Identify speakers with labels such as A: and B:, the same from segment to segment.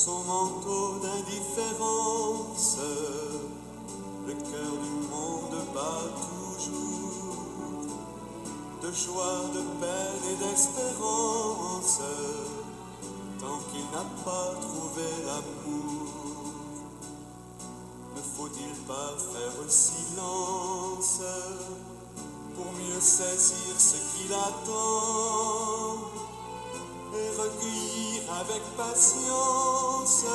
A: son manteau d'indifférence, le cœur du monde bat toujours, de joie, de peine et d'espérance, tant qu'il n'a pas trouvé l'amour. Ne faut-il pas faire silence pour mieux saisir ce qu'il attend et recueillir avec patience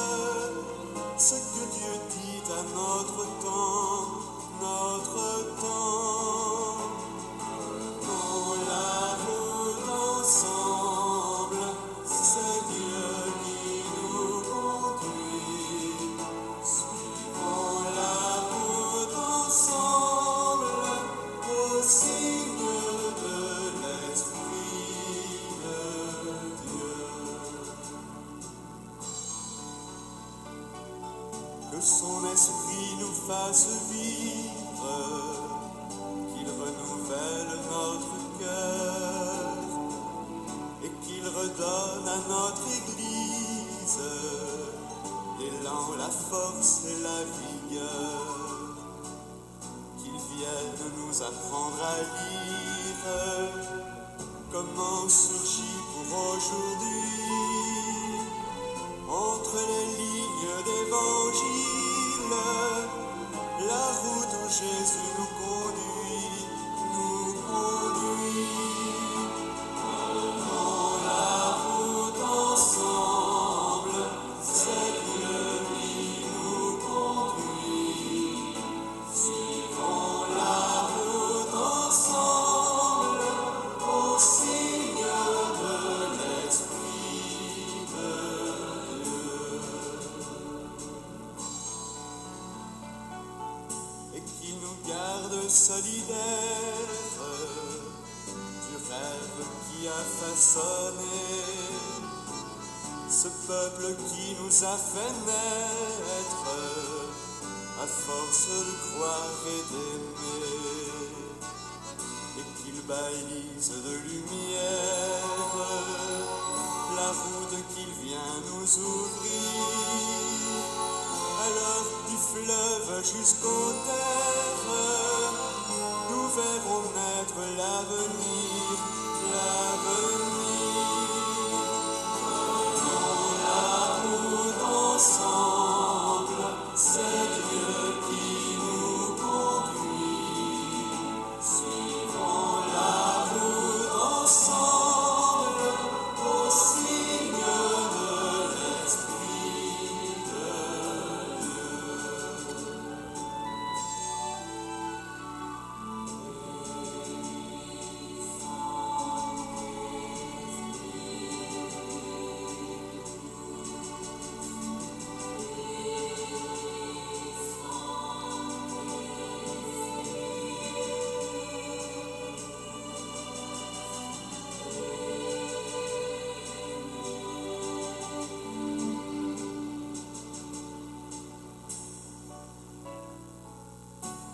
A: ce que Dieu dit à notre temps, notre temps. Prenons la route ensemble, c'est Dieu qui nous conduit. Suivons la route ensemble au signe de l'Esprit de Dieu. Que son esprit nous fasse vivre, qu'il renouvelle notre cœur et qu'il redonne à notre Église l'élan, la force et la vigueur. Qu'il vienne nous apprendre à lire comment surgit pour aujourd'hui entre les lignes d'évangile la route où Jésus nous conduit, nous conduit. Prenons la route ensemble, c'est Dieu qui nous conduit. Suivons la route ensemble au signe de l'Esprit de Dieu. Et qui nous garde solidaires du rêve qui a façonné ce peuple qui nous a fait naître à force de croire et d'aimer, et qu'il balisent de lumière la route qu'il vient nous ouvrir. Alors du fleuve jusqu'aux terres, nous verrons naître l'avenir, l'avenir. Prenons la route ensemble, c'est Dieu qui nous conduit. Suivons la route ensemble au signe de l'Esprit de Dieu.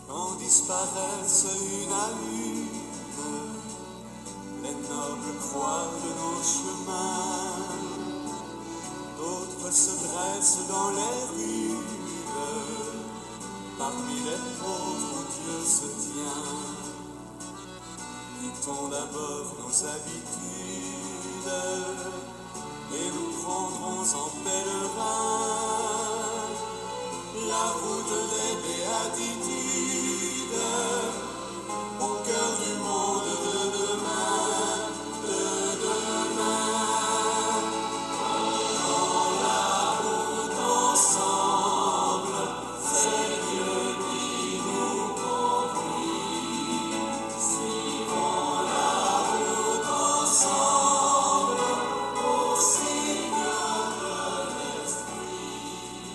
A: Quand disparaissent une à une les nobles croix de nos chemins, d'autres se dressent dans les rues, parmi les pauvres où Dieu se tient. Quittons d'abord nos habitudes et nous prendrons en pèlerin la route des béatitudes au cœur du monde de demain, de demain. Prenons la route ensemble, c'est Dieu qui nous conduit. Suivons la route ensemble au signe de l'Esprit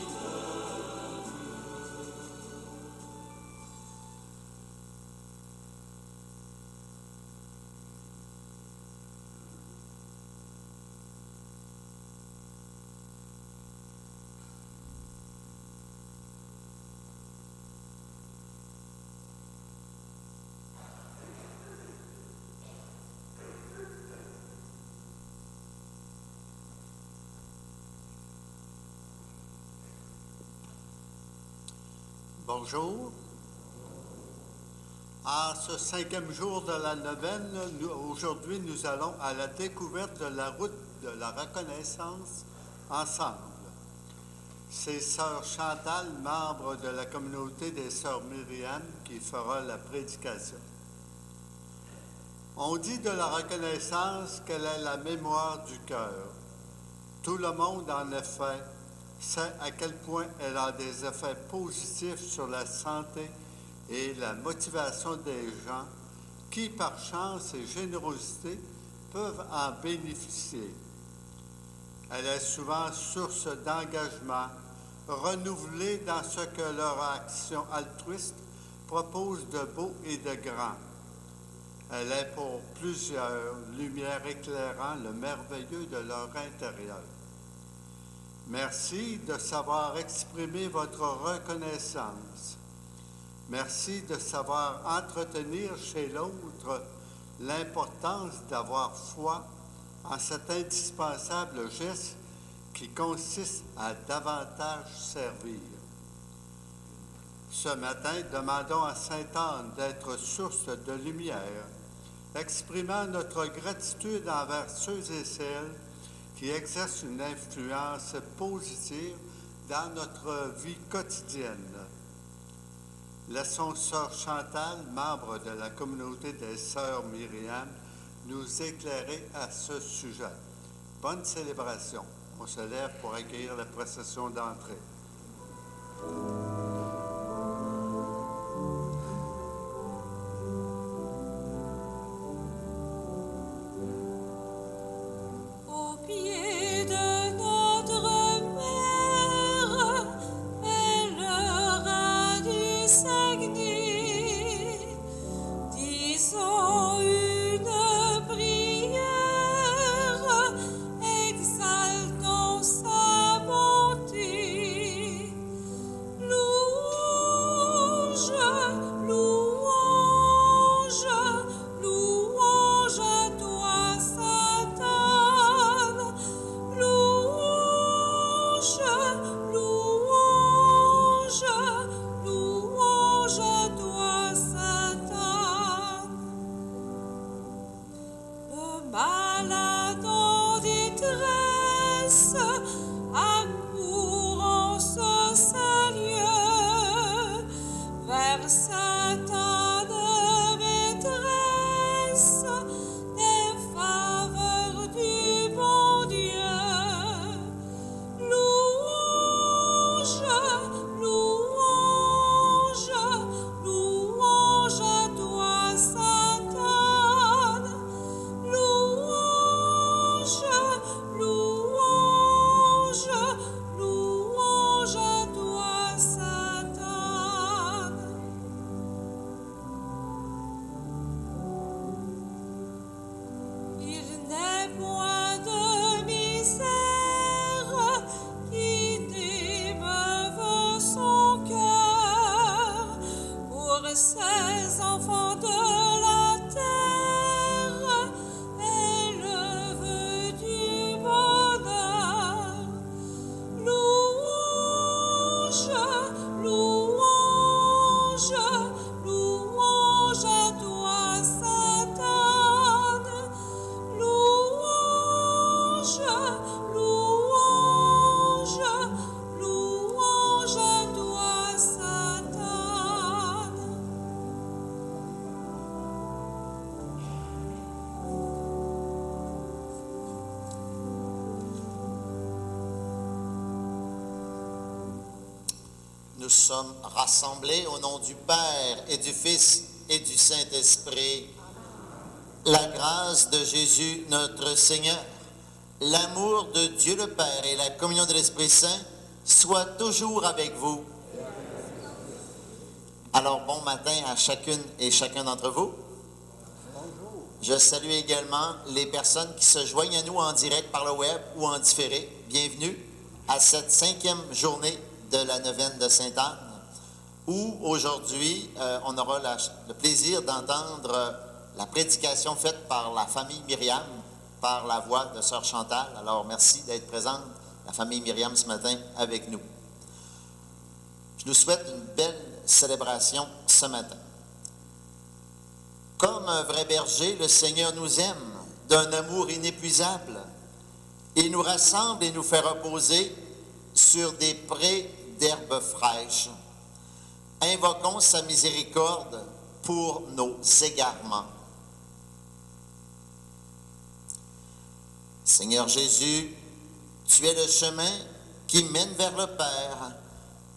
A: de Dieu.
B: Bonjour. En ce 5e jour de la neuvaine, aujourd'hui, nous allons à la découverte de la route de la reconnaissance ensemble. C'est Sœur Chantal, membre de la communauté des Sœurs Myriam, qui fera la prédication. On dit de la reconnaissance qu'elle est la mémoire du cœur. Tout le monde, en effet, sait à quel point elle a des effets positifs sur la santé et la motivation des gens qui, par chance et générosité, peuvent en bénéficier. Elle est souvent source d'engagement, renouvelée dans ce que leur action altruiste propose de beau et de grand. Elle est pour plusieurs lumière éclairant le merveilleux de leur intérieur. Merci de savoir exprimer votre reconnaissance. Merci de savoir entretenir chez l'autre l'importance d'avoir foi en cet indispensable geste qui consiste à davantage servir. Ce matin, demandons à Sainte Anne d'être source de lumière, exprimant notre gratitude envers ceux et celles qui exercent une influence positive dans notre vie quotidienne. Laissons Sœur Chantal, membre de la communauté des Sœurs Myriam, nous éclairer à ce sujet. Bonne célébration. On se lève pour accueillir la procession d'entrée.
C: Nous sommes rassemblés au nom du Père et du Fils et du Saint-Esprit. La grâce de Jésus, notre Seigneur, l'amour de Dieu le Père et la communion de l'Esprit Saint soient toujours avec vous. Alors, bon matin à chacune et chacun d'entre vous. Je salue également les personnes qui se joignent à nous en direct par le web ou en différé. Bienvenue à cette 5e journée de la neuvaine de Sainte-Anne, où aujourd'hui, on aura le plaisir d'entendre la prédication faite par la famille Myriam, par la voix de Sœur Chantal. Alors, merci d'être présente, la famille Myriam, ce matin avec nous. Je nous souhaite une belle célébration ce matin. Comme un vrai berger, le Seigneur nous aime d'un amour inépuisable. Il nous rassemble et nous fait reposer sur des prés d'herbes fraîches. Invoquons sa miséricorde pour nos égarements. Seigneur Jésus, tu es le chemin qui mène vers le Père.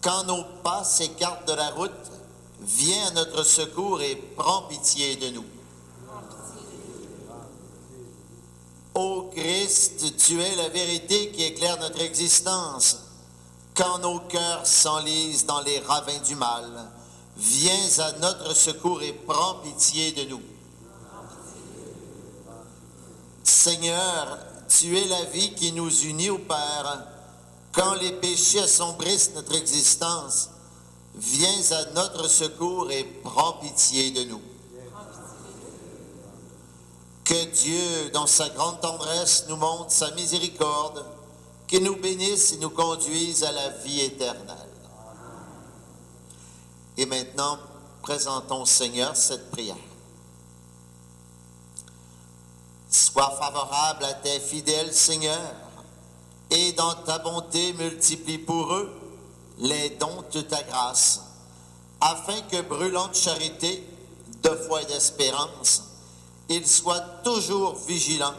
C: Quand nos pas s'écartent de la route, viens à notre secours et prends pitié de nous. Ô Christ, tu es la vérité qui éclaire notre existence. Quand nos cœurs s'enlisent dans les ravins du mal, viens à notre secours et prends pitié de nous. Seigneur, tu es la vie qui nous unit au Père. Quand les péchés assombrissent notre existence, viens à notre secours et prends pitié de nous. Que Dieu, dans sa grande tendresse, nous montre sa miséricorde, qu'il nous bénisse et nous conduise à la vie éternelle. Et maintenant, présentons au Seigneur cette prière. Sois favorable à tes fidèles, Seigneur, et dans ta bonté multiplie pour eux les dons de ta grâce, afin que, brûlant de charité, de foi et d'espérance, ils soient toujours vigilants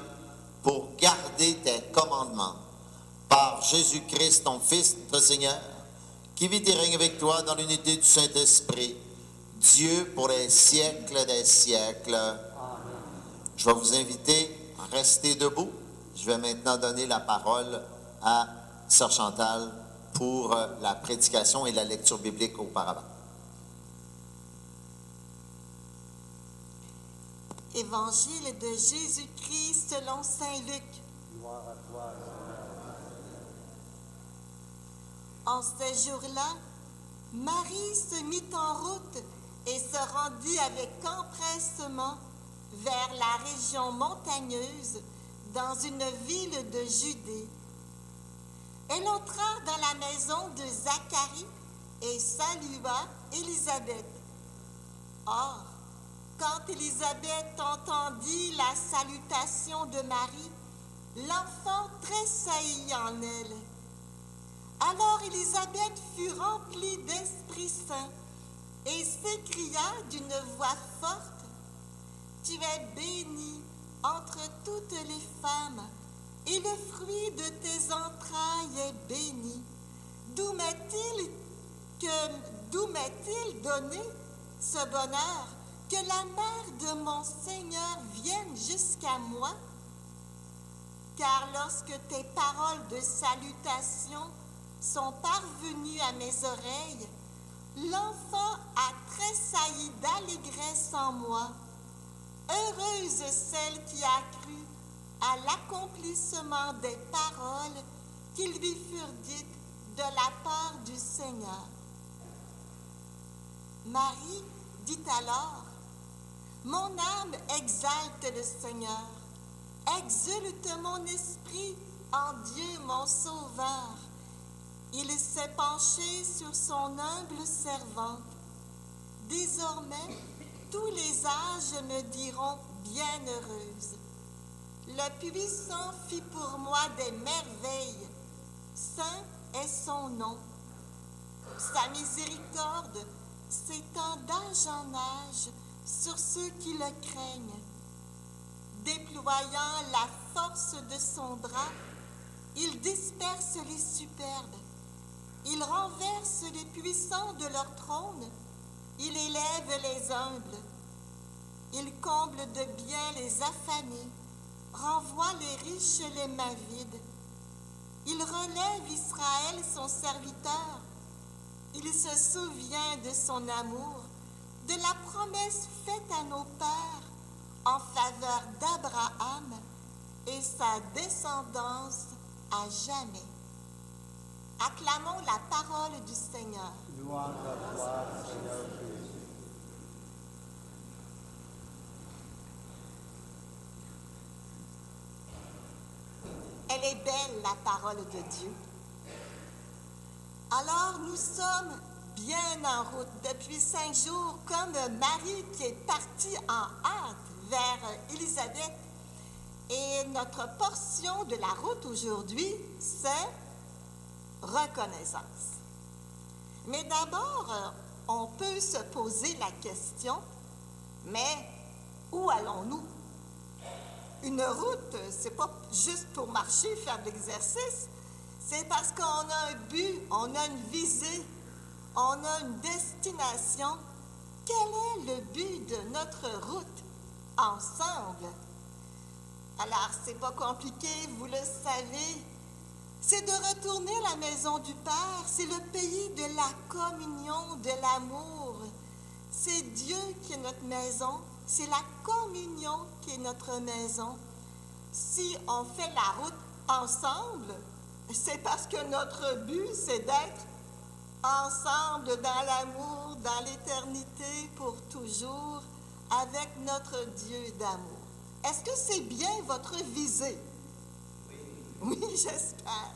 C: pour garder tes commandements. Par Jésus-Christ, ton Fils, notre Seigneur, qui vit et règne avec toi dans l'unité du Saint-Esprit, Dieu pour les siècles des siècles. Amen. Je vais vous inviter à rester debout. Je vais maintenant donner la parole à Sœur Chantal pour la prédication et la lecture biblique auparavant.
D: Évangile de Jésus-Christ selon saint Luc.
B: Gloire à toi,
D: En ce jour-là, Marie se mit en route et se rendit avec empressement vers la région montagneuse dans une ville de Judée. Elle entra dans la maison de Zacharie et salua Élisabeth. Or, quand Élisabeth entendit la salutation de Marie, l'enfant tressaillit en elle. Alors Élisabeth fut remplie d'Esprit Saint et s'écria d'une voix forte, « Tu es bénie entre toutes les femmes, et le fruit de tes entrailles est béni. D'où m'est-il donné ce bonheur que la mère de mon Seigneur vienne jusqu'à moi? Car lorsque tes paroles de salutation sont parvenues à mes oreilles, l'enfant a tressailli d'allégresse en moi. Heureuse celle qui a cru à l'accomplissement des paroles qui lui furent dites de la part du Seigneur. Marie dit alors, « Mon âme exalte le Seigneur, exulte mon esprit en Dieu mon Sauveur. Il s'est penché sur son humble servante. Désormais, tous les âges me diront bienheureuse. Le Puissant fit pour moi des merveilles. Saint est son nom. Sa miséricorde s'étend d'âge en âge sur ceux qui le craignent. Déployant la force de son bras, il disperse les superbes. Il renverse les puissants de leur trône. Il élève les humbles. Il comble de bien les affamés, renvoie les riches les mains vides. Il relève Israël son serviteur. Il se souvient de son amour, de la promesse faite à nos pères en faveur d'Abraham et sa descendance à jamais. Acclamons la parole du Seigneur.
B: louange à toi, Seigneur Jésus.
D: Elle est belle, la parole de Dieu. Alors nous sommes bien en route depuis 5 jours, comme Marie qui est partie en hâte vers Élisabeth. Et notre portion de la route aujourd'hui, c'est reconnaissance. Mais d'abord, on peut se poser la question, mais où allons-nous? Une route, c'est pas juste pour marcher, faire de l'exercice, c'est parce qu'on a un but, on a une visée, on a une destination. Quel est le but de notre route ensemble? Alors, c'est pas compliqué, vous le savez. C'est de retourner à la maison du Père. C'est le pays de la communion, de l'amour. C'est Dieu qui est notre maison. C'est la communion qui est notre maison. Si on fait la route ensemble, c'est parce que notre but, c'est d'être ensemble dans l'amour, dans l'éternité, pour toujours, avec notre Dieu d'amour. Est-ce que c'est bien votre visée? Oui, j'espère.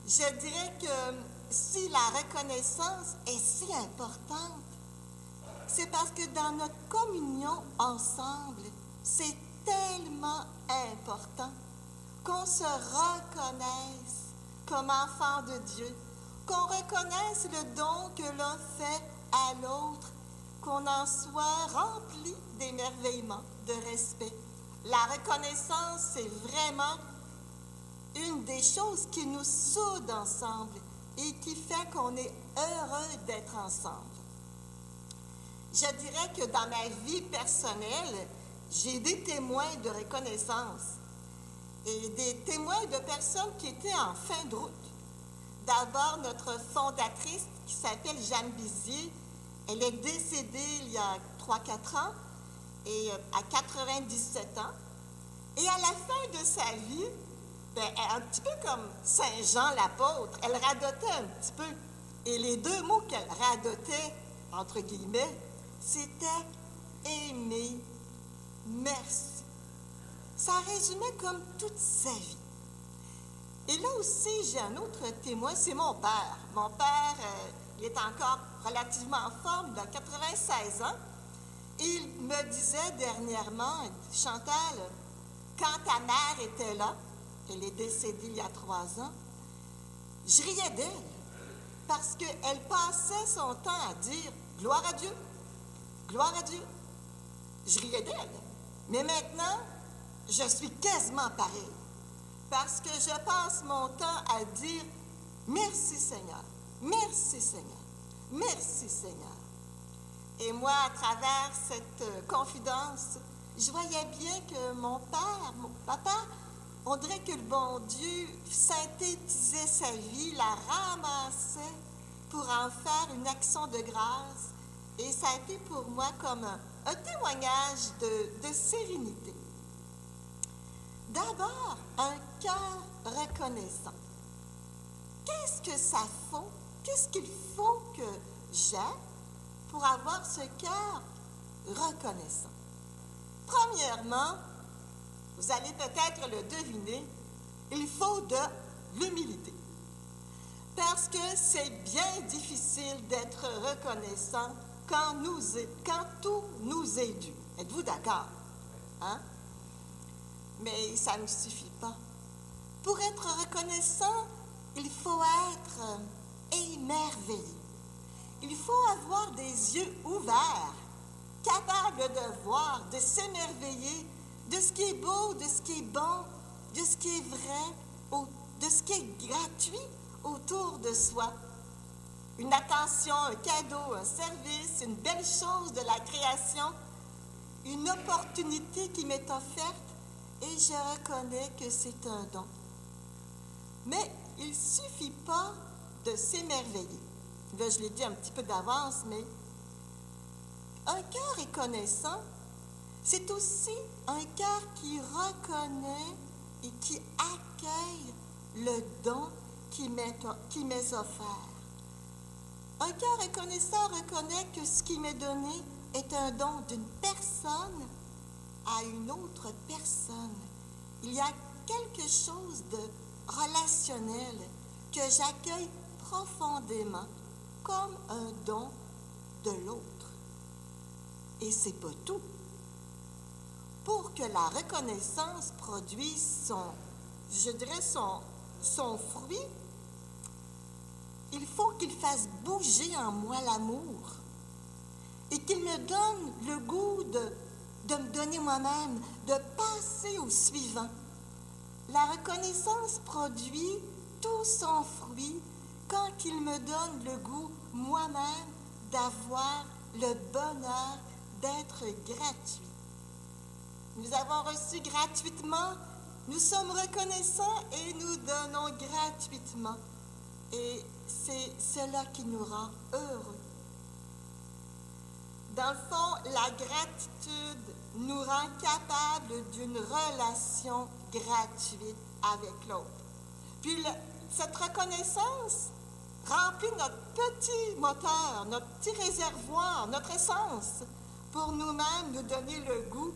D: Je dirais que si la reconnaissance est si importante, c'est parce que dans notre communion ensemble, c'est tellement important qu'on se reconnaisse comme enfant de Dieu, qu'on reconnaisse le don que l'un fait à l'autre, qu'on en soit rempli d'émerveillement, de respect. La reconnaissance, c'est vraiment une des choses qui nous soude ensemble et qui fait qu'on est heureux d'être ensemble. Je dirais que dans ma vie personnelle, j'ai des témoins de reconnaissance et des témoins de personnes qui étaient en fin de route. D'abord, notre fondatrice qui s'appelle Jeanne Bizier, elle est décédée il y a 3-4 ans et à 97 ans. Et à la fin de sa vie, un petit peu comme Saint Jean l'apôtre, elle radotait un petit peu. Et les deux mots qu'elle radotait, entre guillemets, c'était « aimer, merci ». Ça résumait comme toute sa vie. Et là aussi, j'ai un autre témoin, c'est mon père. Mon père, il est encore relativement en forme, il a 96 ans. Et il me disait dernièrement, Chantal, quand ta mère était là, elle est décédée il y a 3 ans, je riais d'elle parce qu'elle passait son temps à dire « Gloire à Dieu, gloire à Dieu ». Je riais d'elle. Mais maintenant, je suis quasiment pareil parce que je passe mon temps à dire « Merci Seigneur, merci Seigneur, merci Seigneur ». Et moi, à travers cette confidence, je voyais bien que mon père, mon papa, on dirait que le bon Dieu synthétisait sa vie, la ramassait pour en faire une action de grâce. Et ça a été pour moi comme un témoignage de sérénité. D'abord, un cœur reconnaissant. Qu'est-ce que ça faut? Qu'est-ce qu'il faut que j'ai pour avoir ce cœur reconnaissant? Premièrement, vous allez peut-être le deviner, il faut de l'humilité. Parce que c'est bien difficile d'être reconnaissant quand tout nous est dû. Êtes-vous d'accord? Hein? Mais ça ne suffit pas. Pour être reconnaissant, il faut être émerveillé. Il faut avoir des yeux ouverts, capables de voir, de s'émerveiller de ce qui est beau, de ce qui est bon, de ce qui est vrai, de ce qui est gratuit autour de soi. Une attention, un cadeau, un service, une belle chose de la création, une opportunité qui m'est offerte et je reconnais que c'est un don. Mais il ne suffit pas de s'émerveiller. Là, je l'ai dit un petit peu d'avance, mais un cœur reconnaissant, c'est aussi un cœur qui reconnaît et qui accueille le don qui m'est offert. Un cœur reconnaissant reconnaît que ce qui m'est donné est un don d'une personne à une autre personne. Il y a quelque chose de relationnel que j'accueille profondément comme un don de l'autre. Et c'est pas tout. Pour que la reconnaissance produise son fruit, il faut qu'il fasse bouger en moi l'amour et qu'il me donne le goût de me donner moi-même, de passer au suivant. La reconnaissance produit tout son fruit quand il me donne le goût moi-même d'avoir le bonheur d'être gratuit. Nous avons reçu gratuitement, nous sommes reconnaissants et nous donnons gratuitement. Et c'est cela qui nous rend heureux. Dans le fond, la gratitude nous rend capables d'une relation gratuite avec l'autre. Puis cette reconnaissance remplit notre petit moteur, notre petit réservoir, notre essence, pour nous-mêmes nous donner le goût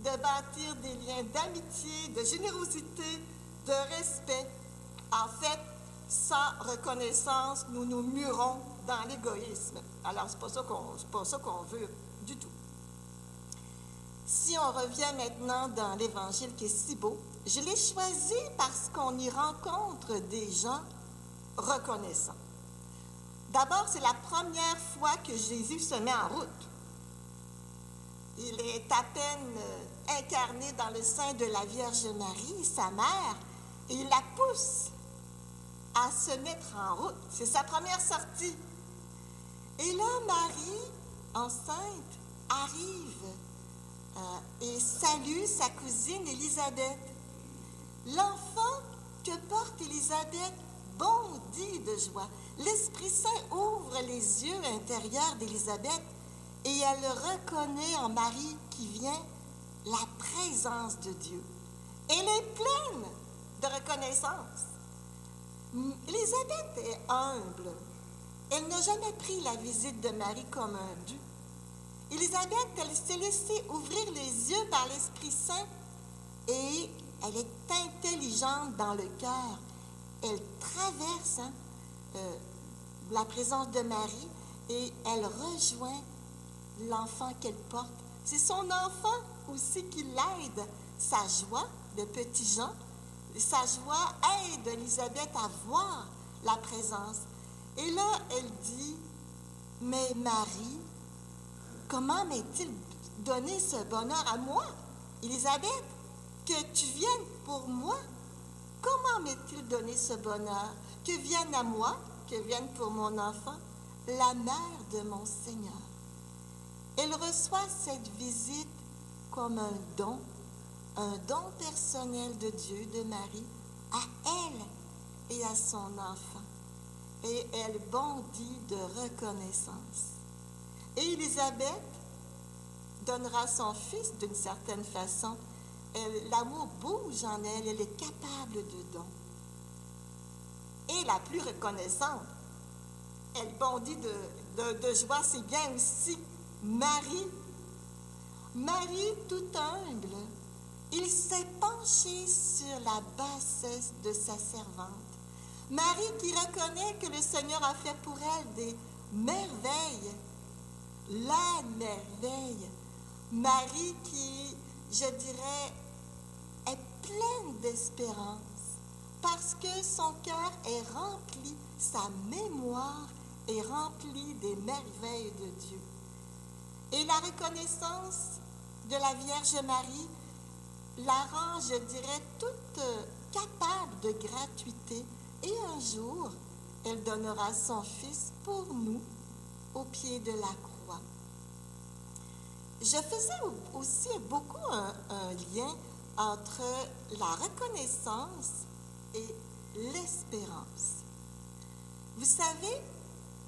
D: de bâtir des liens d'amitié, de générosité, de respect. En fait, sans reconnaissance, nous nous murons dans l'égoïsme. Alors, c'est pas ça qu'on veut du tout. Si on revient maintenant dans l'Évangile qui est si beau, je l'ai choisi parce qu'on y rencontre des gens reconnaissants. D'abord, c'est la première fois que Jésus se met en route. Il est à peine incarné dans le sein de la Vierge Marie, sa mère, et il la pousse à se mettre en route. C'est sa première sortie. Et là, Marie, enceinte, arrive et salue sa cousine Élisabeth. L'enfant que porte Élisabeth bondit de joie. L'Esprit Saint ouvre les yeux intérieurs d'Élisabeth et elle reconnaît en Marie qui vient la présence de Dieu. Elle est pleine de reconnaissance. Élisabeth est humble. Elle n'a jamais pris la visite de Marie comme un dû. Élisabeth, elle s'est laissée ouvrir les yeux par l'Esprit Saint et elle est intelligente dans le cœur. Elle traverse la présence de Marie et elle rejoint l'enfant qu'elle porte. C'est son enfant aussi qui l'aide. Sa joie, le petit Jean, sa joie aide Élisabeth à voir la présence. Et là, elle dit, « Mais Marie, comment m'est-il donné ce bonheur à moi, Élisabeth, que tu viennes pour moi? Comment m'est-il donné ce bonheur? Que vienne à moi, que vienne pour mon enfant, la mère de mon Seigneur. » Elle reçoit cette visite comme un don personnel de Dieu, de Marie, à elle et à son enfant. Et elle bondit de reconnaissance. Et Élisabeth donnera son fils d'une certaine façon. L'amour bouge en elle, elle est capable de don. Et la plus reconnaissante, elle bondit de joie, c'est bien aussi Marie. Marie tout humble, il s'est penché sur la bassesse de sa servante. Marie qui reconnaît que le Seigneur a fait pour elle des merveilles, la merveille. Marie qui, je dirais, est pleine d'espérance parce que son cœur est rempli, sa mémoire est remplie des merveilles de Dieu. Et la reconnaissance de la Vierge Marie la rend, je dirais, toute capable de gratuité. Et un jour, elle donnera son Fils pour nous au pied de la croix. Je faisais aussi beaucoup un lien entre la reconnaissance et l'espérance. Vous savez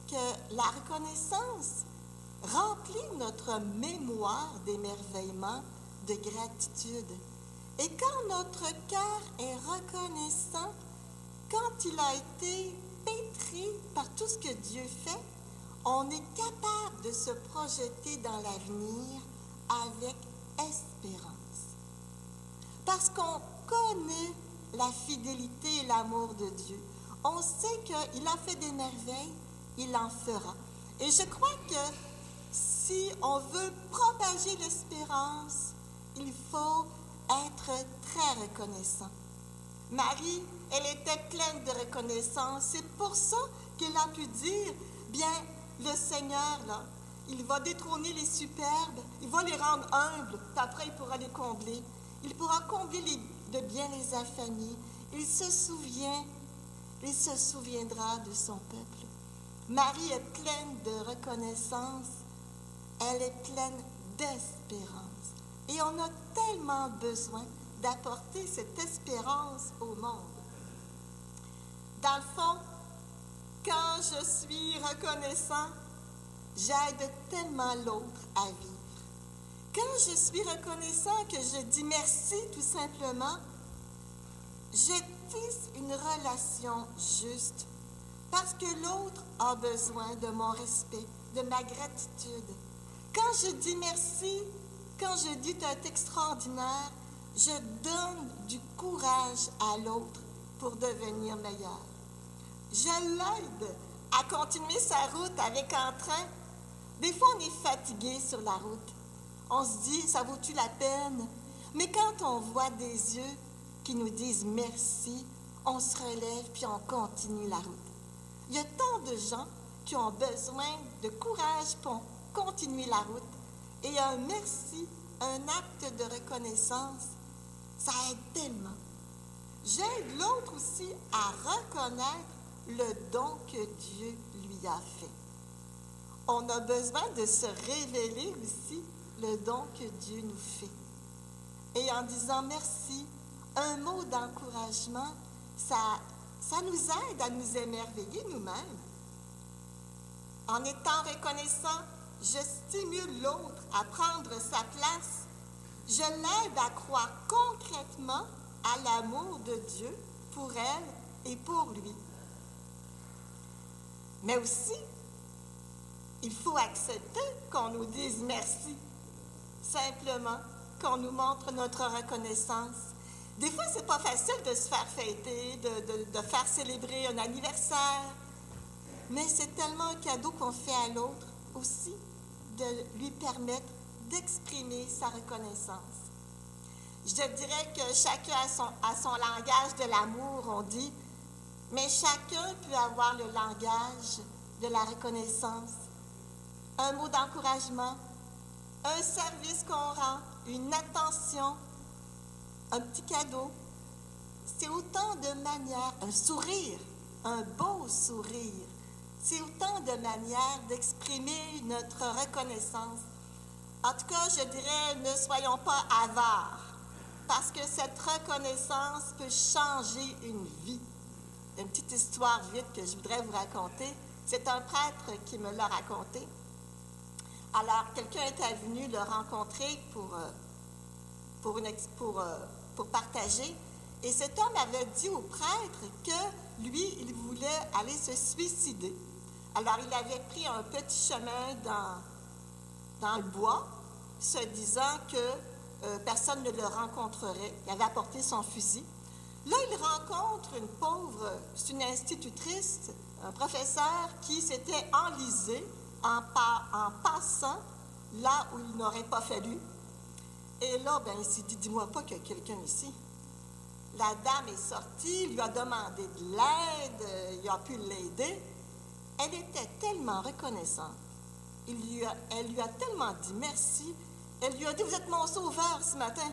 D: que la reconnaissance remplit notre mémoire d'émerveillement, de gratitude. Et quand notre cœur est reconnaissant, quand il a été pétri par tout ce que Dieu fait, on est capable de se projeter dans l'avenir avec espérance. Parce qu'on connaît la fidélité et l'amour de Dieu. On sait qu'il a fait des merveilles, il en fera. Et je crois que si on veut propager l'espérance, il faut être très reconnaissant. Marie, elle était pleine de reconnaissance. C'est pour ça qu'elle a pu dire, bien, le Seigneur, là, il va détrôner les superbes, il va les rendre humbles, puis après il pourra les combler. Il pourra combler de bien les affamés. Il se souviendra de son peuple. Marie est pleine de reconnaissance, elle est pleine d'espérance. Et on a tellement besoin d'apporter cette espérance au monde. Dans le fond, quand je suis reconnaissant, j'aide tellement l'autre à vivre. Quand je suis reconnaissant, que je dis merci tout simplement, je tisse une relation juste parce que l'autre a besoin de mon respect, de ma gratitude. Quand je dis merci, quand je dis tu es extraordinaire, je donne du courage à l'autre pour devenir meilleur. Je l'aide à continuer sa route avec entrain. Des fois, on est fatigué sur la route. On se dit, ça vaut-tu la peine? Mais quand on voit des yeux qui nous disent merci, on se relève puis on continue la route. Il y a tant de gens qui ont besoin de courage pour continuer la route. Et un merci, un acte de reconnaissance, ça aide tellement. J'aide l'autre aussi à reconnaître le don que Dieu lui a fait. On a besoin de se révéler aussi le don que Dieu nous fait. Et en disant merci, un mot d'encouragement, ça nous aide à nous émerveiller nous-mêmes. En étant reconnaissant, je stimule l'autre à prendre sa place. Je l'aide à croire concrètement à l'amour de Dieu pour elle et pour lui. Mais aussi, il faut accepter qu'on nous dise merci. Simplement, qu'on nous montre notre reconnaissance. Des fois, c'est pas facile de se faire fêter, de faire célébrer un anniversaire. Mais c'est tellement un cadeau qu'on fait à l'autre aussi, de lui permettre d'exprimer sa reconnaissance. Je dirais que chacun a son langage de l'amour, on dit, mais chacun peut avoir le langage de la reconnaissance. Un mot d'encouragement, un service qu'on rend, une attention, un petit cadeau. C'est autant de manières, un sourire, un beau sourire. C'est autant de manières d'exprimer notre reconnaissance. En tout cas, je dirais, ne soyons pas avares, parce que cette reconnaissance peut changer une vie. Une petite histoire vite que je voudrais vous raconter. C'est un prêtre qui me l'a raconté. Alors, quelqu'un était venu le rencontrer pour partager. Et cet homme avait dit au prêtre que lui, il voulait aller se suicider. Alors, il avait pris un petit chemin dans le bois, se disant que personne ne le rencontrerait. Il avait apporté son fusil. Là, il rencontre une pauvre, c'est une institutrice, un professeur qui s'était enlisé en passant là où il n'aurait pas fallu. Et là, ben, il s'est dit, dis-moi pas qu'il y a quelqu'un ici. La dame est sortie, lui a demandé de l'aide, il a pu l'aider. Elle était tellement reconnaissante. Elle lui a tellement dit merci. Elle lui a dit, vous êtes mon sauveur ce matin.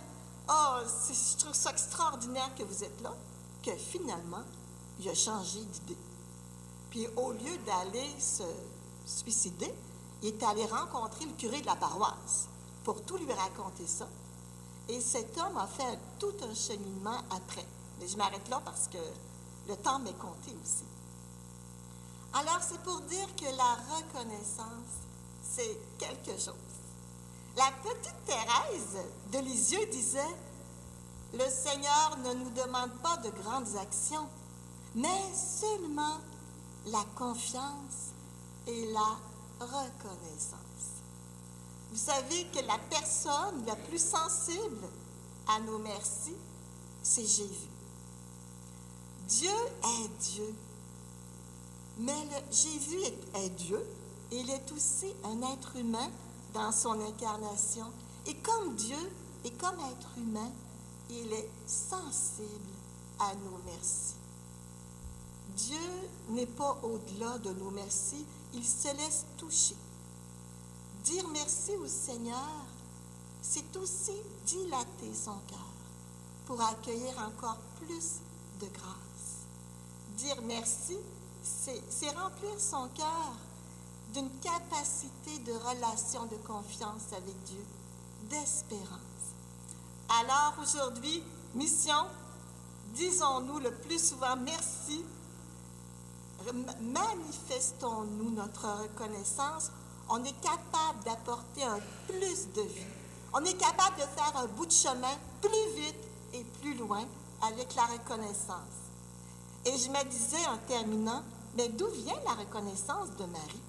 D: Oh, je trouve ça extraordinaire que vous êtes là. Que finalement, il a changé d'idée. Puis au lieu d'aller se suicider, il est allé rencontrer le curé de la paroisse pour tout lui raconter ça. Et cet homme a fait tout un cheminement après. Mais je m'arrête là parce que le temps m'est compté aussi. Alors, c'est pour dire que la reconnaissance, c'est quelque chose. La petite Thérèse de Lisieux disait, « Le Seigneur ne nous demande pas de grandes actions, mais seulement la confiance et la reconnaissance. » Vous savez que la personne la plus sensible à nos merci, c'est Jésus. Dieu est Dieu. Mais Jésus est Dieu et il est aussi un être humain dans son incarnation. Et comme Dieu et comme être humain, il est sensible à nos merci. Dieu n'est pas au-delà de nos merci, il se laisse toucher. Dire merci au Seigneur, c'est aussi dilater son cœur pour accueillir encore plus de grâce. Dire merci, c'est remplir son cœur d'une capacité de relation, de confiance avec Dieu, d'espérance. Alors aujourd'hui, mission, disons-nous le plus souvent merci, manifestons-nous notre reconnaissance. On est capable d'apporter un plus de vie. On est capable de faire un bout de chemin plus vite et plus loin avec la reconnaissance. Et je me disais en terminant, mais d'où vient la reconnaissance de Marie?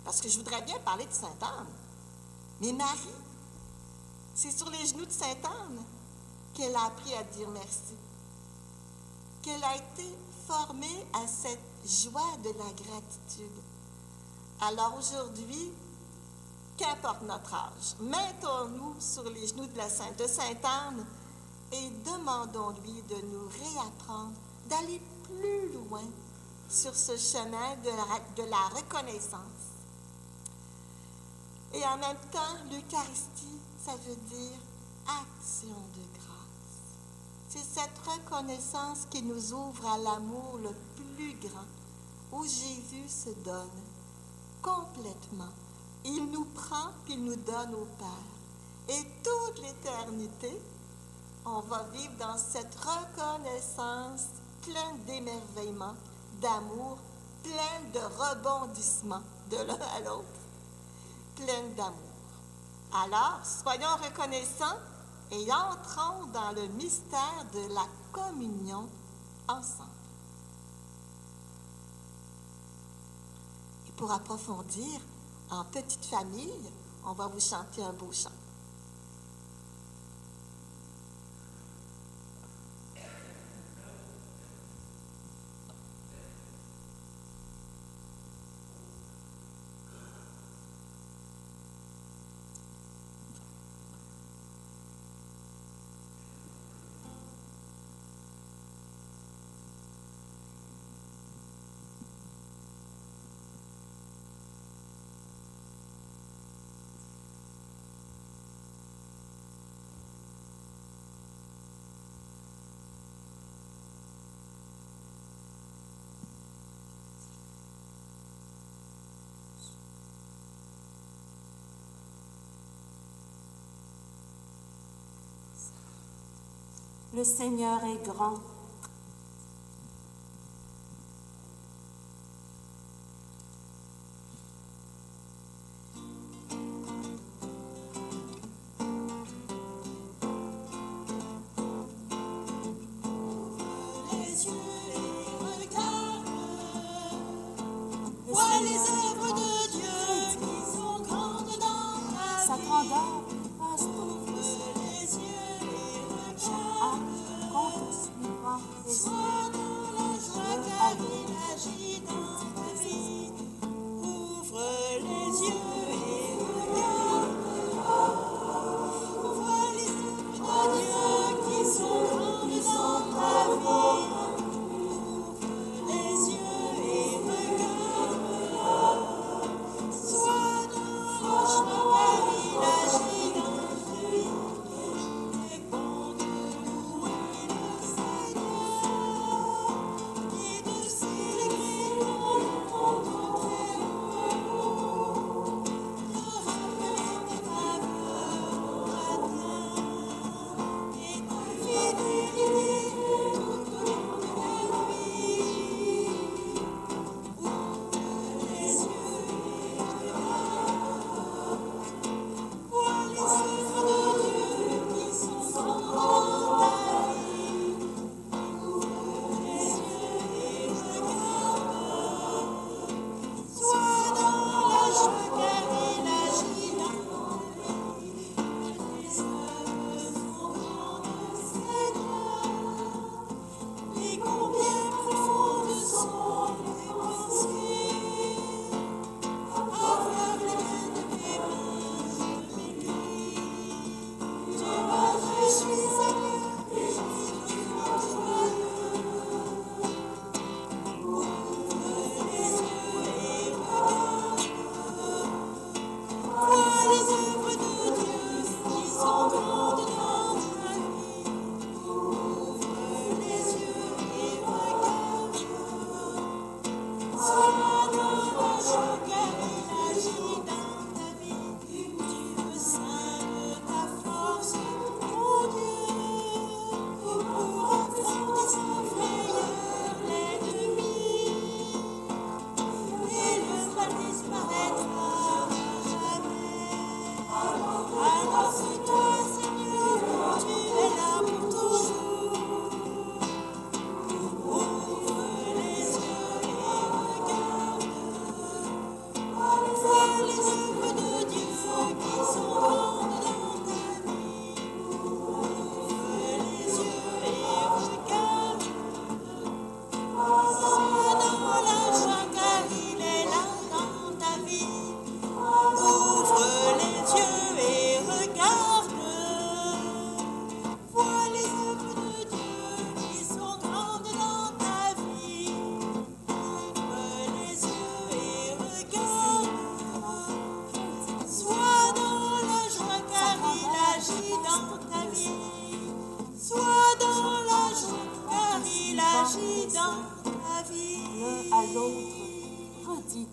D: Parce que je voudrais bien parler de Sainte Anne. Mais Marie, c'est sur les genoux de Sainte Anne qu'elle a appris à dire merci. Qu'elle a été formée à cette joie de la gratitude. Alors aujourd'hui, qu'importe notre âge, mettons-nous sur les genoux de Sainte Anne et demandons-lui de nous réapprendre, d'aller plus loin sur ce chemin de la reconnaissance. Et en même temps, l'Eucharistie, ça veut dire action de grâce. C'est cette reconnaissance qui nous ouvre à l'amour le plus grand, où Jésus se donne complètement. Il nous prend, puis il nous donne au Père. Et toute l'éternité, on va vivre dans cette reconnaissance pleine d'émerveillement, d'amour, pleine de rebondissements de l'un à l'autre, pleine d'amour. Alors, soyons reconnaissants et entrons dans le mystère de la communion ensemble. Et pour approfondir, en petite famille, on va vous chanter un beau chant.
E: Le Seigneur est grand.
F: Les yeux et regarde, vois les œuvres de Dieu qui sont grandes dans
E: Sa
F: ta vie.
E: grandeur passe tout.
F: Les yeux et
E: Ah,
F: regarde,
E: compte suivant les
F: sois
E: yeux.
F: dans la joie car il agit dans ta vie. Ouvre les yeux et regarde, vois les œuvres de Dieu qui sont grandes dans ta vie. Ouvre les yeux et regarde, sois dans la joie car il agit dans ta vie.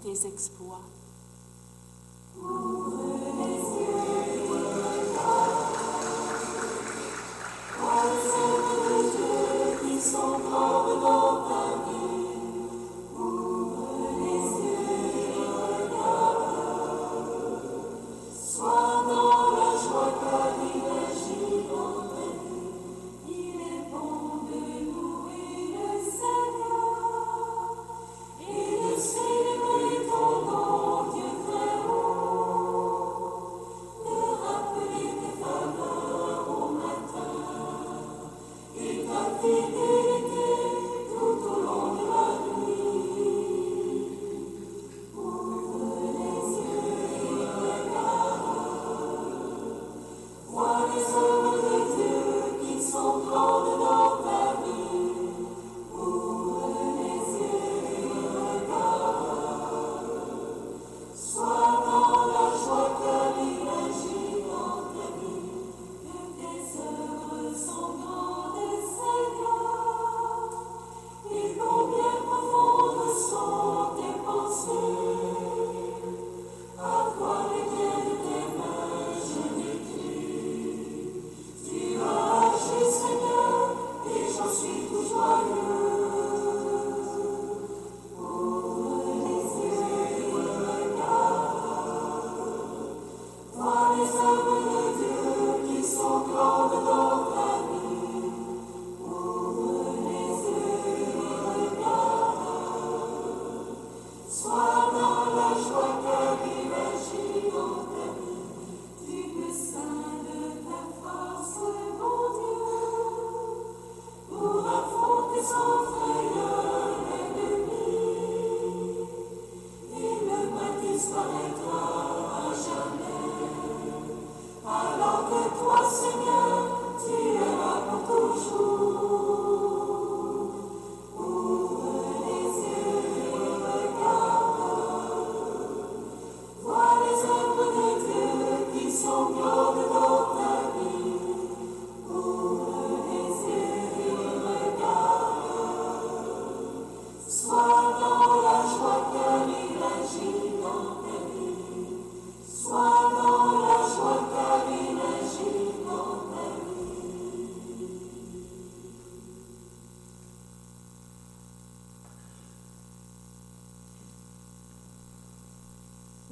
E: tes exploits.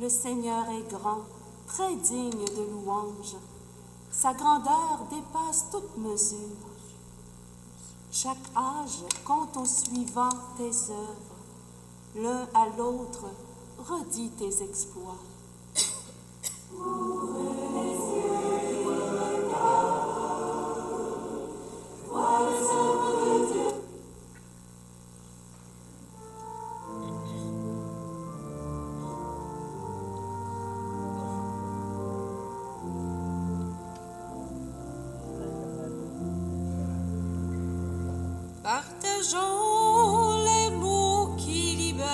E: Le Seigneur est grand, très digne de louange. Sa grandeur dépasse toute mesure. Chaque âge compte au suivant tes œuvres. L'un à l'autre redis tes exploits.
F: Partageons les mots qui libèrent,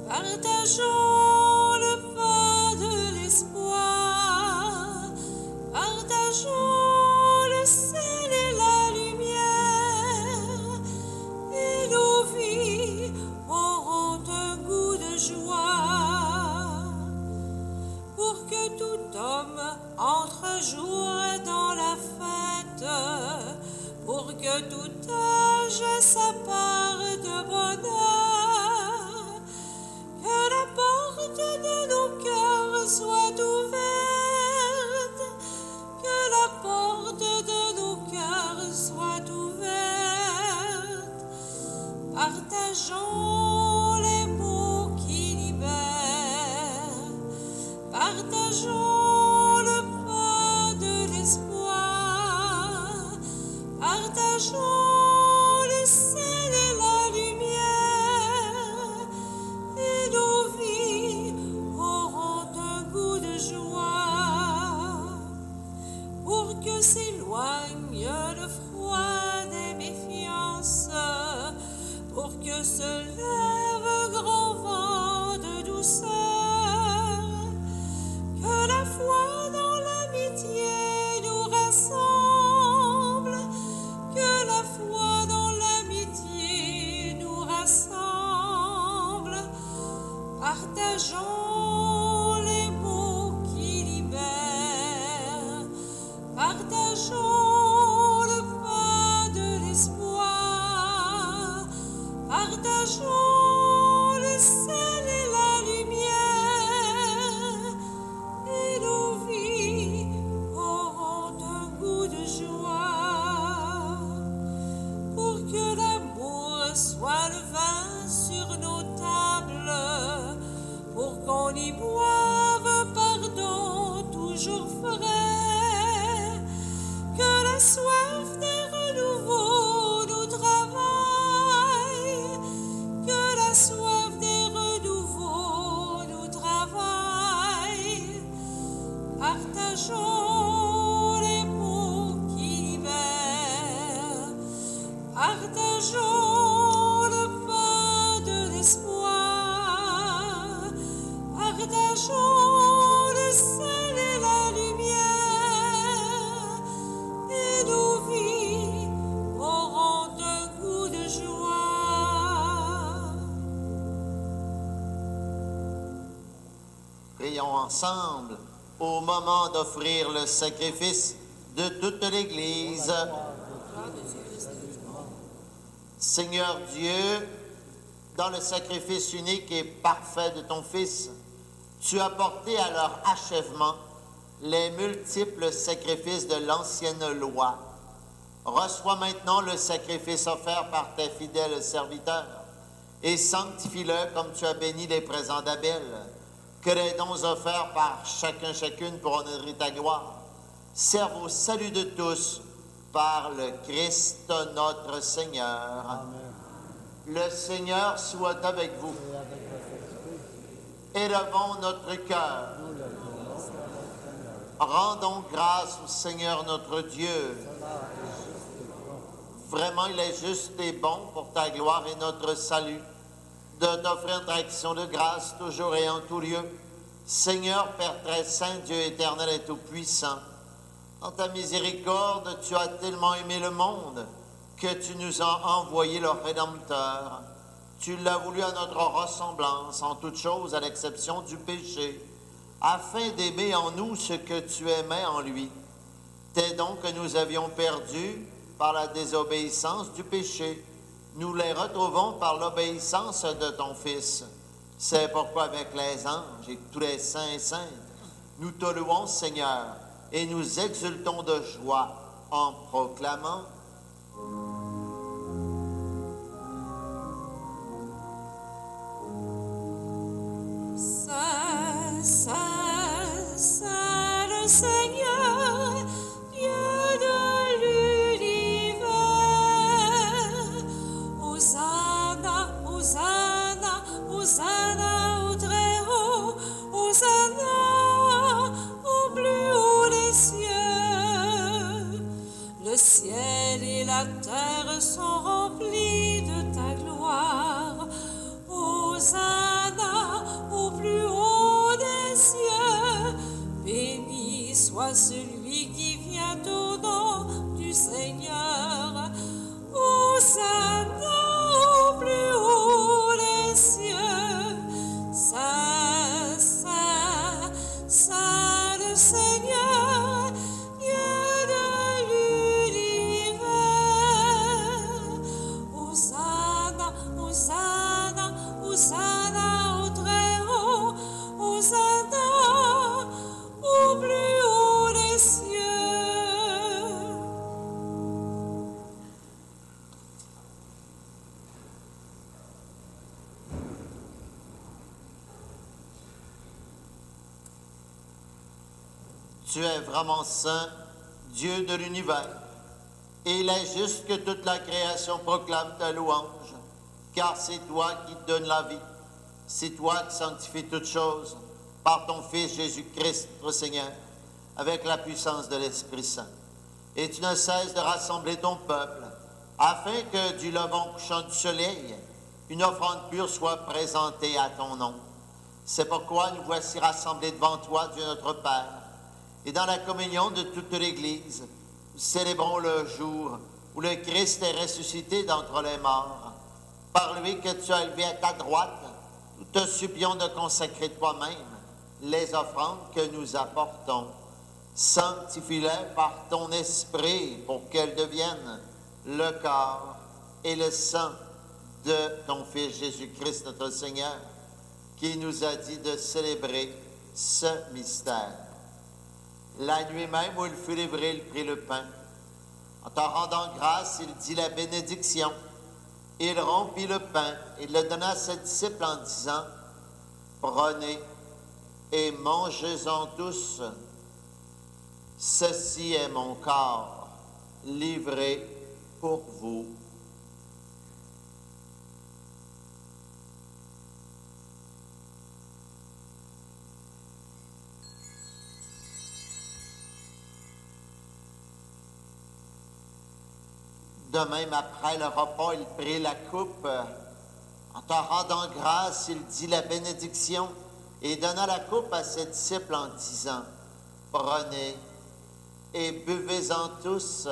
F: partageons le pain de l'espoir, partageons le sel et la lumière, et nos vies auront un goût de joie, pour que tout homme entre jour dans la fête, pour que tout âge sa part de bonheur, que la porte de nos cœurs soit ouverte, que la porte de nos cœurs soit ouverte. Partageons les mots qui libèrent, partageons le pain de l'espoir, partageons le sel et la lumière, et nos vies auront un goût de joie, pour que s'éloigne le froid des méfiances, pour que se lève un grand vent de douceur, que la foi dans l'amitié nous rassemble, que la foi dans l'amitié nous rassemble, Partageons le pain de l'espoir, partageons le sel et la lumière, et nos vies auront un goût de joie, pour que l'amour soit le vin sur nos tables, pour qu'on y boive pardon toujours frais, que la soif des renouveaux nous travaille, que la soif des renouveaux nous travaille. Partageons les mots qui libèrent, partageons le pain de l'espoir, partageons le sel et la lumière, et nos vies auront un goût de joie.
C: Prions ensemble au moment d'offrir le sacrifice de toute l'Église. Seigneur Dieu, dans le sacrifice unique et parfait de ton Fils, tu as porté à leur achèvement les multiples sacrifices de l'ancienne loi. Reçois maintenant le sacrifice offert par tes fidèles serviteurs et sanctifie-le comme tu as béni les présents d'Abel, que les dons offerts par chacune pour honorer ta gloire servent au salut de tous par le Christ notre Seigneur.
B: Amen.
C: Le Seigneur soit avec vous. Élevons notre cœur. Rendons grâce au Seigneur notre Dieu. Vraiment, il est juste et bon pour ta gloire et notre salut de t'offrir une action de grâce toujours et en tout lieu. Seigneur, Père très saint, Dieu éternel et tout-puissant, dans ta miséricorde, tu as tellement aimé le monde que tu nous as envoyé le Rédempteur. Tu l'as voulu à notre ressemblance, en toutes choses, à l'exception du péché, afin d'aimer en nous ce que tu aimais en lui. Tes dons que nous avions perdus par la désobéissance du péché, nous les retrouvons par l'obéissance de ton Fils. C'est pourquoi avec les anges et tous les saints et saintes, nous te louons, Seigneur, et nous exultons de joie en proclamant:
F: Saint, Saint, Saint le Seigneur, Dieu de l'univers. Hosanna, Hosanna, Hosanna au très haut, Hosanna au plus haut des cieux. Le ciel et la terre sont remplis de ta gloire. Hosanna au plus haut des cieux. Béni soit celui qui vient au nom du Seigneur. Hosanna au plus haut des cieux. Saint, Saint, Saint le Seigneur, Dieu de l'univers. Hosanna, Hosanna, Hosanna au très haut, Hosanna au plus haut des cieux.
C: Tu es vraiment saint, Dieu de l'univers, et il est juste que toute la création proclame ta louange, car c'est toi qui donnes la vie, c'est toi qui sanctifies toutes choses par ton Fils Jésus-Christ, notre Seigneur, avec la puissance de l'Esprit Saint. Et tu ne cesses de rassembler ton peuple, afin que du levant couchant du soleil, une offrande pure soit présentée à ton nom. C'est pourquoi nous voici rassemblés devant toi, Dieu notre Père, et dans la communion de toute l'Église, nous célébrons le jour où le Christ est ressuscité d'entre les morts. Par lui que tu as élevé à ta droite, nous te supplions de consacrer toi-même les offrandes que nous apportons. Sanctifie-les par ton esprit pour qu'elles deviennent le corps et le sang de ton Fils Jésus-Christ, notre Seigneur, qui nous a dit de célébrer ce mystère. La nuit même où il fut livré, il prit le pain. En te rendant grâce, il dit la bénédiction. Il rompit le pain et le donna à ses disciples en disant, « Prenez et mangez-en tous. Ceci est mon corps, livré pour vous. » De même, après le repas, il prit la coupe. En te rendant grâce, il dit la bénédiction et donna la coupe à ses disciples en disant, « Prenez et buvez-en tous,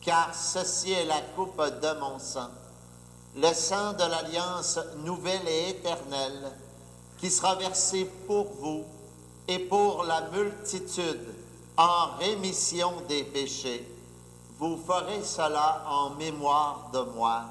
C: car ceci est la coupe de mon sang, le sang de l'alliance nouvelle et éternelle, qui sera versé pour vous et pour la multitude en rémission des péchés. Vous ferez cela en mémoire de moi. »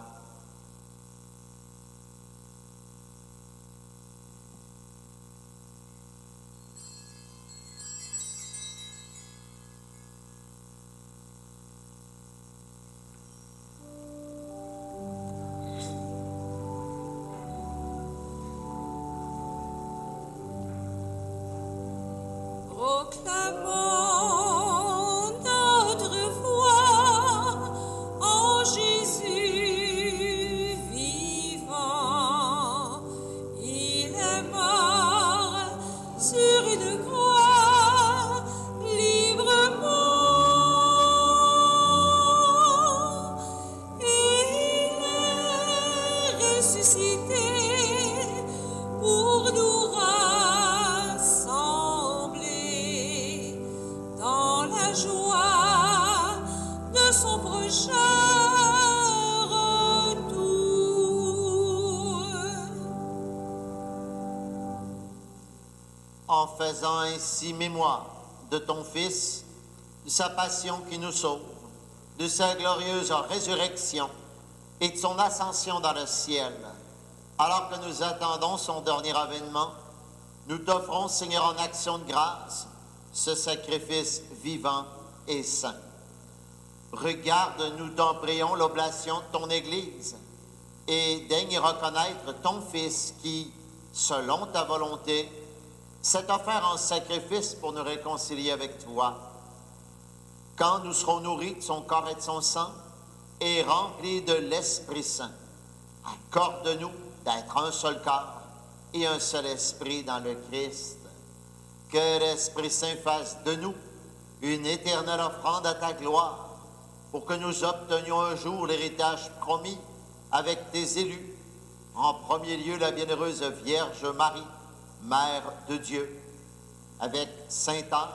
F: Proclamons notre foi en Jésus vivant. Il est mort sur une croix librement. Il est ressuscité pour nous rassembler dans la joie de son prochain retour.
C: En faisant ainsi mémoire de ton Fils, de sa passion qui nous sauve, de sa glorieuse résurrection et de son ascension dans le ciel, alors que nous attendons son dernier avènement, nous t'offrons, Seigneur, en action de grâce, ce sacrifice vivant et saint. Regarde, nous t'en prions, l'oblation de ton Église et daigne reconnaître ton Fils qui, selon ta volonté, s'est offert en sacrifice pour nous réconcilier avec toi. Quand nous serons nourris de son corps et de son sang et remplis de l'Esprit Saint, accorde-nous d'être un seul corps et un seul esprit dans le Christ. Que l'Esprit Saint fasse de nous une éternelle offrande à ta gloire, pour que nous obtenions un jour l'héritage promis avec tes élus, en premier lieu la bienheureuse Vierge Marie, Mère de Dieu, avec Sainte Anne,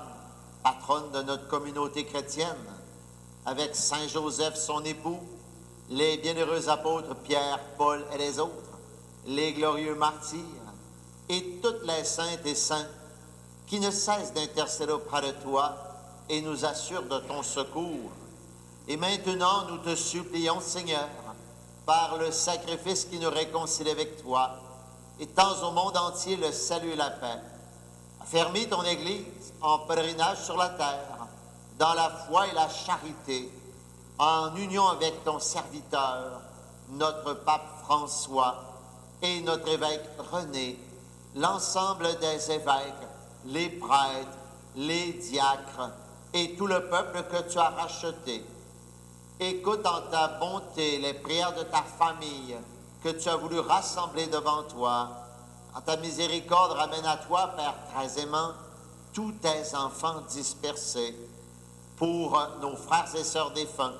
C: patronne de notre communauté chrétienne, avec Saint Joseph, son époux, les bienheureux apôtres Pierre, Paul et les autres, les glorieux martyrs, et toutes les saintes et saints qui ne cessent d'intercéder auprès de toi et nous assurent de ton secours. Et maintenant, nous te supplions, Seigneur, par le sacrifice qui nous réconcilie avec toi, étends au monde entier le salut et la paix. Affermis ton Église en pèlerinage sur la terre, dans la foi et la charité, en union avec ton serviteur, notre pape François et notre évêque René, l'ensemble des évêques, les prêtres, les diacres et tout le peuple que tu as racheté. Écoute en ta bonté les prières de ta famille que tu as voulu rassembler devant toi. En ta miséricorde, ramène à toi, Père très aimant, tous tes enfants dispersés, pour nos frères et sœurs défunts,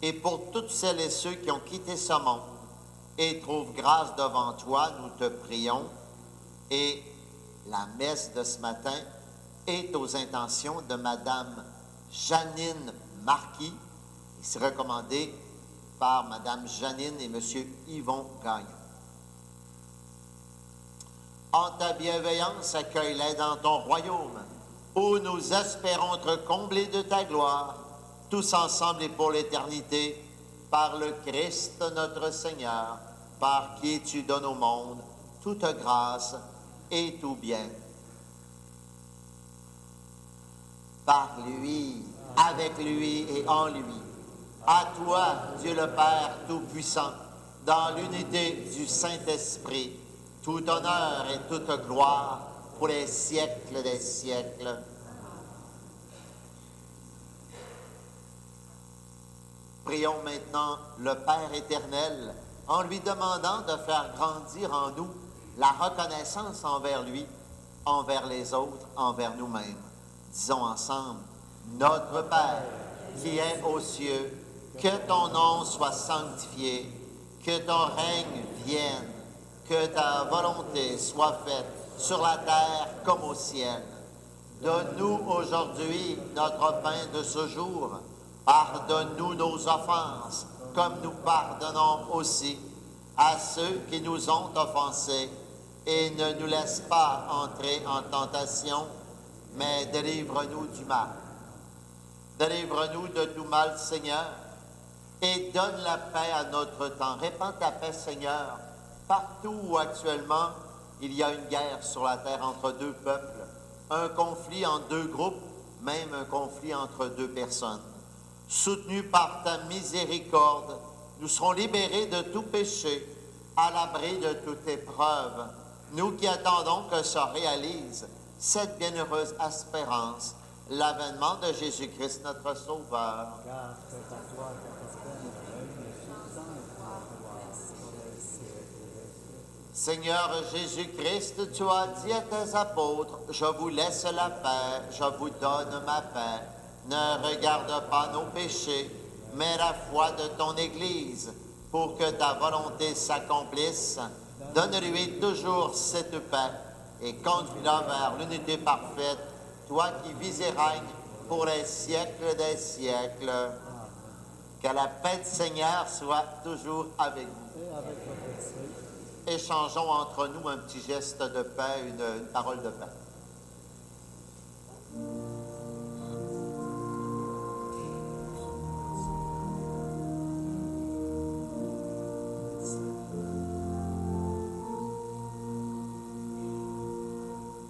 C: et pour toutes celles et ceux qui ont quitté ce monde, et trouve grâce devant toi, nous te prions. Et la messe de ce matin est aux intentions de Madame Janine Marquis, et c'est recommandé par Madame Janine et Monsieur Yvon Gagnon. En ta bienveillance, accueille-les dans ton royaume où nous espérons être comblés de ta gloire, tous ensemble et pour l'éternité, par le Christ notre Seigneur, par qui tu donnes au monde toute grâce et tout bien. Par lui, avec lui et en lui. À toi, Dieu le Père Tout-Puissant, dans l'unité du Saint-Esprit, tout honneur et toute gloire pour les siècles des siècles. Prions maintenant le Père éternel en lui demandant de faire grandir en nous la reconnaissance envers lui, envers les autres, envers nous-mêmes. Disons ensemble, Notre Père qui es aux cieux, que ton nom soit sanctifié, que ton règne vienne, que ta volonté soit faite sur la terre comme au ciel. Donne-nous aujourd'hui notre pain de ce jour. Pardonne-nous nos offenses, comme nous pardonnons aussi à ceux qui nous ont offensés. Et ne nous laisse pas entrer en tentation, mais délivre-nous du mal. Délivre-nous de tout mal, Seigneur, et donne la paix à notre temps. Répands ta paix, Seigneur, partout où actuellement il y a une guerre sur la terre entre deux peuples, un conflit entre deux groupes, même un conflit entre deux personnes. Soutenus par ta miséricorde, nous serons libérés de tout péché, à l'abri de toute épreuve. Nous qui attendons que se réalise cette bienheureuse espérance, l'avènement de Jésus-Christ, notre Sauveur.
B: Car c'est à toi qu'appartient le règne, le puissance et la gloire pour les siècles.
C: Seigneur Jésus-Christ, tu as dit à tes apôtres, « Je vous laisse la paix, je vous donne ma paix. Ne regarde pas nos péchés, mais la foi de ton Église, pour que ta volonté s'accomplisse. Donne-lui toujours cette paix et conduis-la vers l'unité parfaite, toi qui vis et règnes pour les siècles des siècles. » Que la paix du Seigneur soit toujours avec vous.
B: Et avec votre esprit.
C: Échangeons entre nous un petit geste de paix, une parole de paix.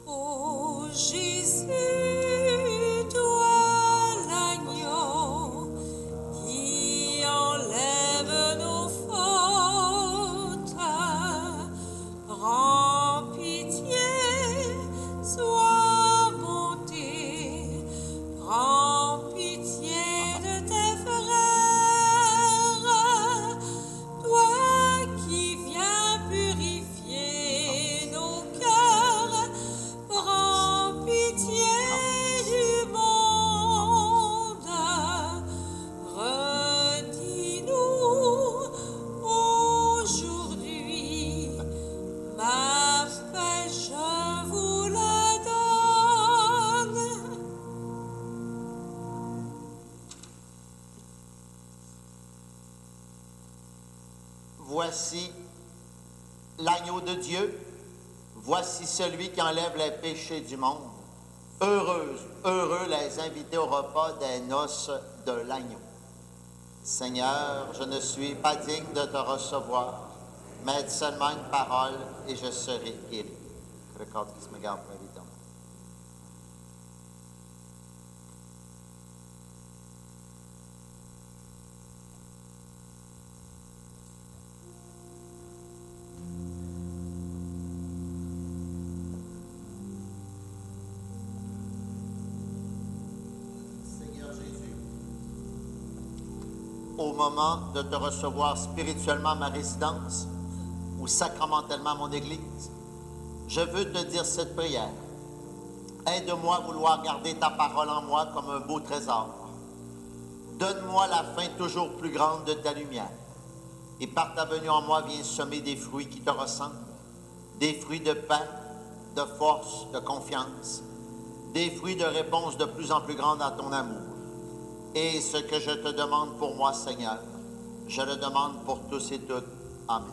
F: Ô Jésus, toi l'agneau qui enlève nos fautes, prends pitié, sois bonté, prends pitié de tes frères, toi qui viens purifier nos cœurs, prends pitié du monde. Redis-nous aujourd'hui, ma paix je vous la donne.
C: Voici l'agneau de Dieu, voici celui qui enlève les péchés du monde. Heureux les invités au repas des noces de l'agneau. Seigneur, je ne suis pas digne de te recevoir, mais dis seulement une parole et je serai guéri. Que le corps de Christ me garde pour la vie éternelle. Seigneur Jésus, au moment de te recevoir spirituellement à ma résidence ou sacramentellement à mon Église, je veux te dire cette prière. Aide-moi à vouloir garder ta parole en moi comme un beau trésor. Donne-moi la faim toujours plus grande de ta lumière. Et par ta venue en moi, viens semer des fruits qui te ressemblent, des fruits de paix, de force, de confiance, des fruits de réponse de plus en plus grande à ton amour. Et ce que je te demande pour moi, Seigneur, je le demande pour tous et toutes. Amen.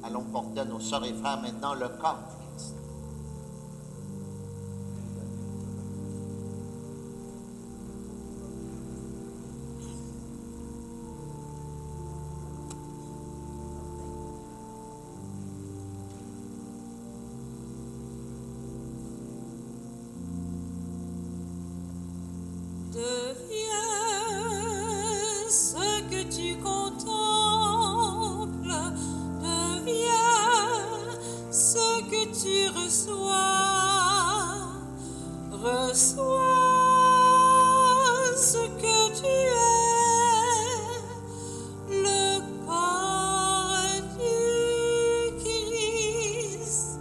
C: Allons porter à nos sœurs et frères maintenant le corps du Christ.
F: reçois ce que tu es, le corps du Christ,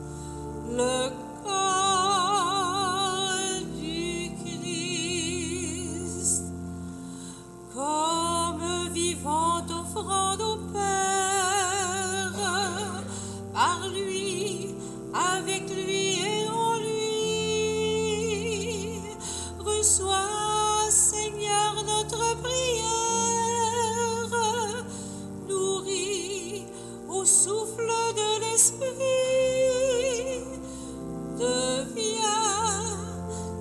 F: le corps du Christ, comme vivante offrande au Père, par lui, avec lui et en lui. Reçois, Seigneur, notre prière, nourrie au souffle de l'Esprit. Deviens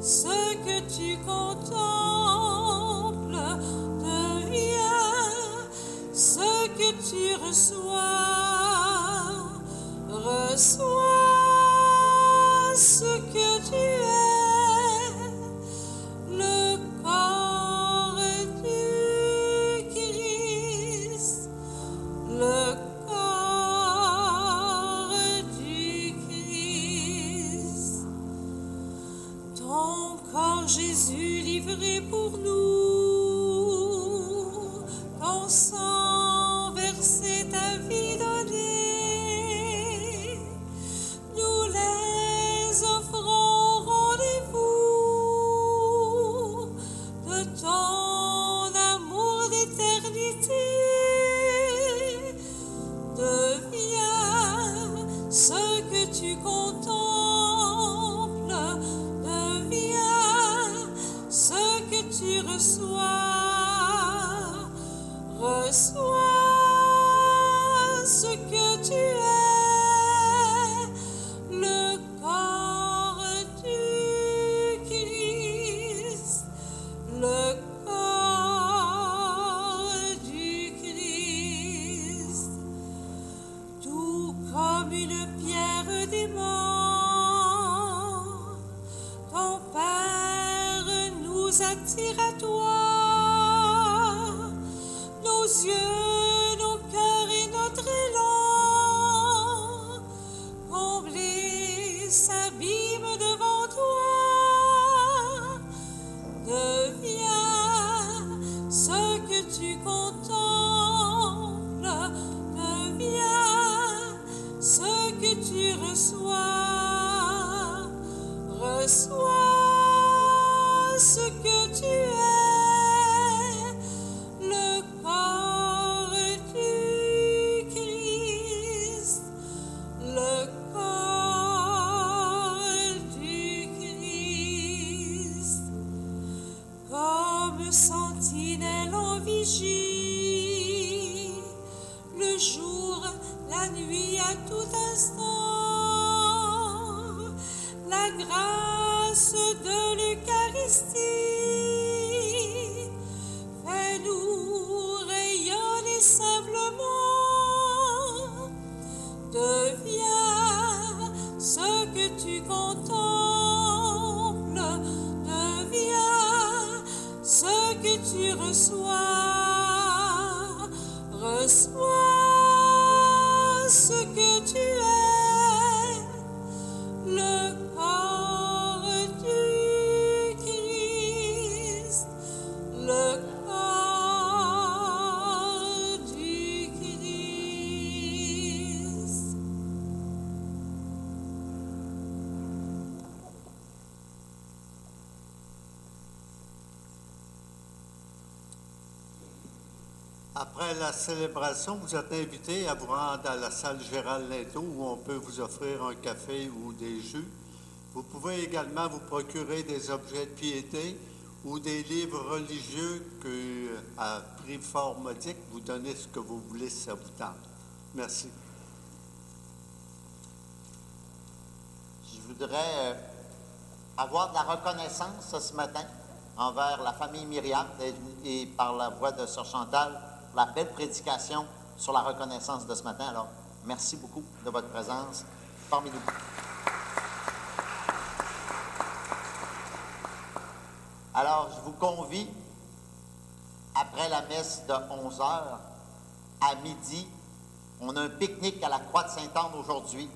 F: ce que tu contemples, deviens ce que tu reçois. Reçois ce que tu es, le corps du Christ, le corps du Christ. Ton corps, Jésus, livré pour nous, ton sang versé, ta vie donnée. Nous les offrons au rendez-vous de ton amour d'éternité. Deviens ce que tu contemples, deviens ce que tu reçois. Reçois ce que tu es, le corps du Christ, le corps du Christ. Tout comme une pierre d'aimant, ton Père nous attire à toi. Nos yeux, nos cœurs et notre élan, comblés, s'abîment devant toi. Deviens ce que tu contemples, deviens ce que tu reçois. Reçois ce que tu es, le corps du Christ, le corps du Christ. Comme sentinelle en vigie, le jour, la nuit, à tout instant, la grâce de l'Eucharistie fais-nous rayonner simplement. Deviens ce que tu contemples, deviens ce que tu reçois. Reçois ce que tu es, le corps du Christ, le corps du Christ.
B: Après la célébration, vous êtes invités à vous rendre à la salle Gérald Linteau où on peut vous offrir un café ou des jus. Vous pouvez également vous procurer des objets de piété ou des livres religieux que, à prix fort modique, vous donnez ce que vous voulez si ça vous tente. Merci.
C: Je voudrais avoir de la reconnaissance ce matin envers la famille Myriam et par la voix de Sœur Chantal, la belle prédication sur la reconnaissance de ce matin. Alors, merci beaucoup de votre présence parmi nous. Alors, je vous convie, après la messe de 11 h, à midi, on a un pique-nique à la Croix de Sainte-Anne aujourd'hui.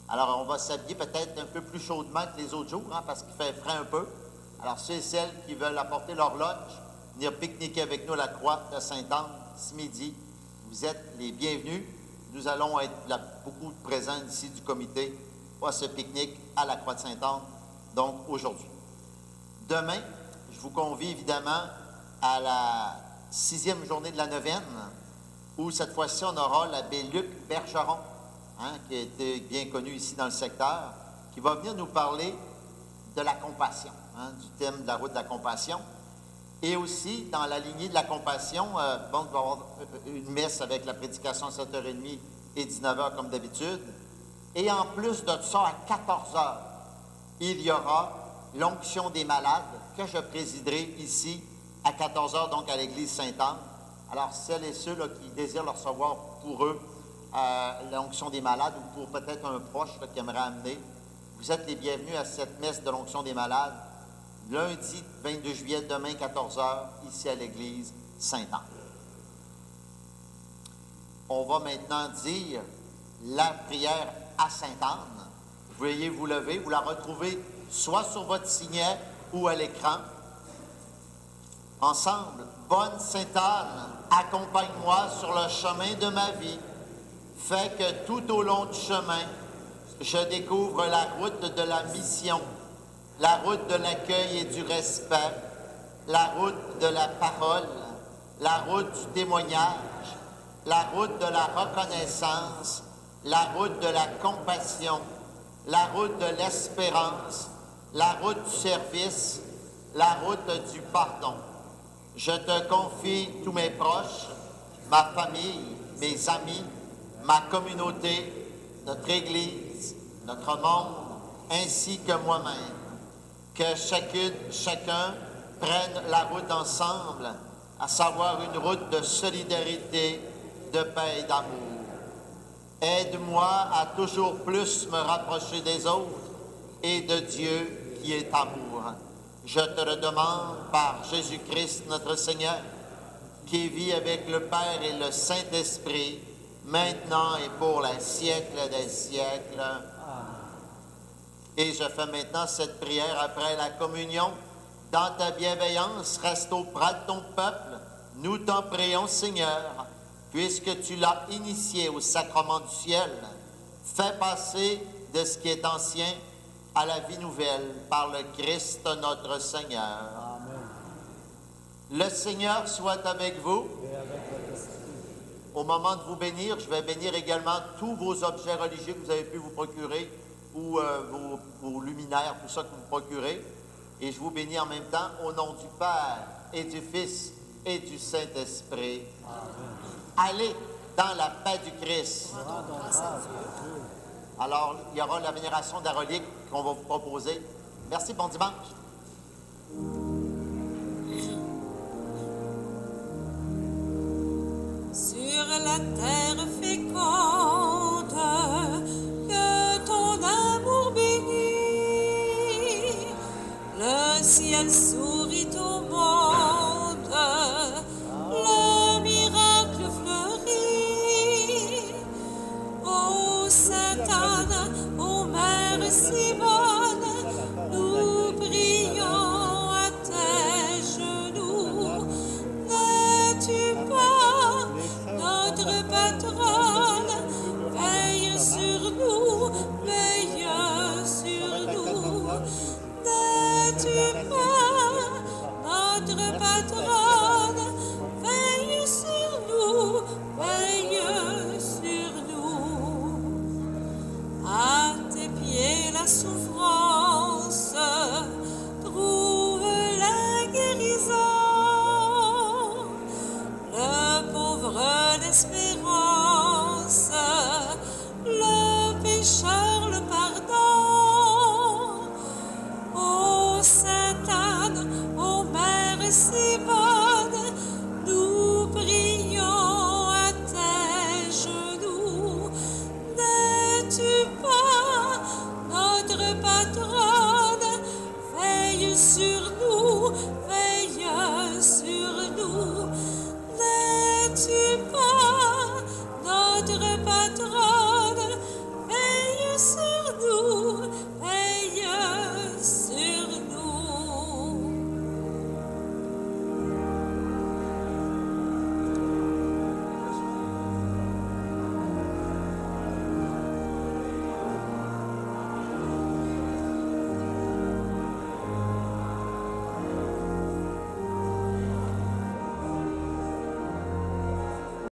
C: Alors, on va s'habiller peut-être un peu plus chaudement que les autres jours, hein, parce qu'il fait frais un peu. Alors, ceux et celles qui veulent apporter l'horloge, venir pique-niquer avec nous à la croix de Sainte-Anne ce midi, vous êtes les bienvenus. Nous allons être là, beaucoup de présents ici du comité à ce pique-nique à la croix de Sainte-Anne, donc aujourd'hui. Demain, je vous convie évidemment à la 6e journée de la neuvaine, où cette fois-ci, on aura l'abbé Luc Bergeron, qui a été bien connu ici dans le secteur, qui va venir nous parler de la compassion, du thème de la route de la compassion. Et aussi, dans la lignée de la compassion, il va y avoir une messe avec la prédication à 7h30 et 19h comme d'habitude. Et en plus de ça, à 14h, il y aura l'onction des malades que je présiderai ici à 14h, donc à l'église Sainte-Anne. Alors, celles et ceux là, qui désirent le recevoir pour eux, l'onction des malades ou pour peut-être un proche là, qui aimerait amener, vous êtes les bienvenus à cette messe de l'onction des malades, lundi 22 juillet, demain 14h, ici à l'église Sainte-Anne. On va maintenant dire la prière à Sainte-Anne. Veuillez vous lever, vous la retrouvez soit sur votre signet ou à l'écran. Ensemble, bonne Sainte-Anne, accompagne-moi sur le chemin de ma vie. Fais que tout au long du chemin, je découvre la route de la mission, la route de l'accueil et du respect, la route de la parole, la route du témoignage, la route de la reconnaissance, la route de la compassion, la route de l'espérance, la route du service, la route du pardon. Je te confie tous mes proches, ma famille, mes amis, ma communauté, notre Église, notre monde, ainsi que moi-même. Que chacun prenne la route ensemble, à savoir une route de solidarité, de paix et d'amour. Aide-moi à toujours plus me rapprocher des autres et de Dieu qui est amour. Je te le demande par Jésus-Christ notre Seigneur, qui vit avec le Père et le Saint-Esprit, maintenant et pour les siècles des siècles. Et je fais maintenant cette prière après la communion. Dans ta bienveillance, reste auprès de ton peuple. Nous t'en prions, Seigneur, puisque tu l'as initié au sacrement du ciel. Fais passer de ce qui est ancien à la vie nouvelle par le Christ notre Seigneur. Amen. Le Seigneur soit avec vous. Et avec votre esprit. Au moment de vous bénir, je vais bénir également tous vos objets religieux que vous avez pu vous procurer ou vos luminaires, tout ça que vous procurez. Et je vous bénis en même temps au nom du Père et du Fils et du Saint-Esprit. Allez dans la paix du Christ. Alors, il y aura la vénération de la relique qu'on va vous proposer. Merci, bon dimanche.
F: Sur la terre féconde, que ton amour bénit, le ciel sourit au monde, le miracle fleurit. Ô Sainte-Anne, ô Mère si bonne, nous prions à tes genoux. N'es-tu pas notre patronne? Veille sur nous, veille sur nous. N'es-tu pas notre patronne? Veille sur nous, veille sur nous. À tes pieds la souffrance trouve la guérison. Le pauvre l'espérance, le pécheur le pardon. Ô Sainte-Anne, ô Mère si bonne, nous prions à tes genoux. N'es-tu pas notre patronne? Veille sur nous, veille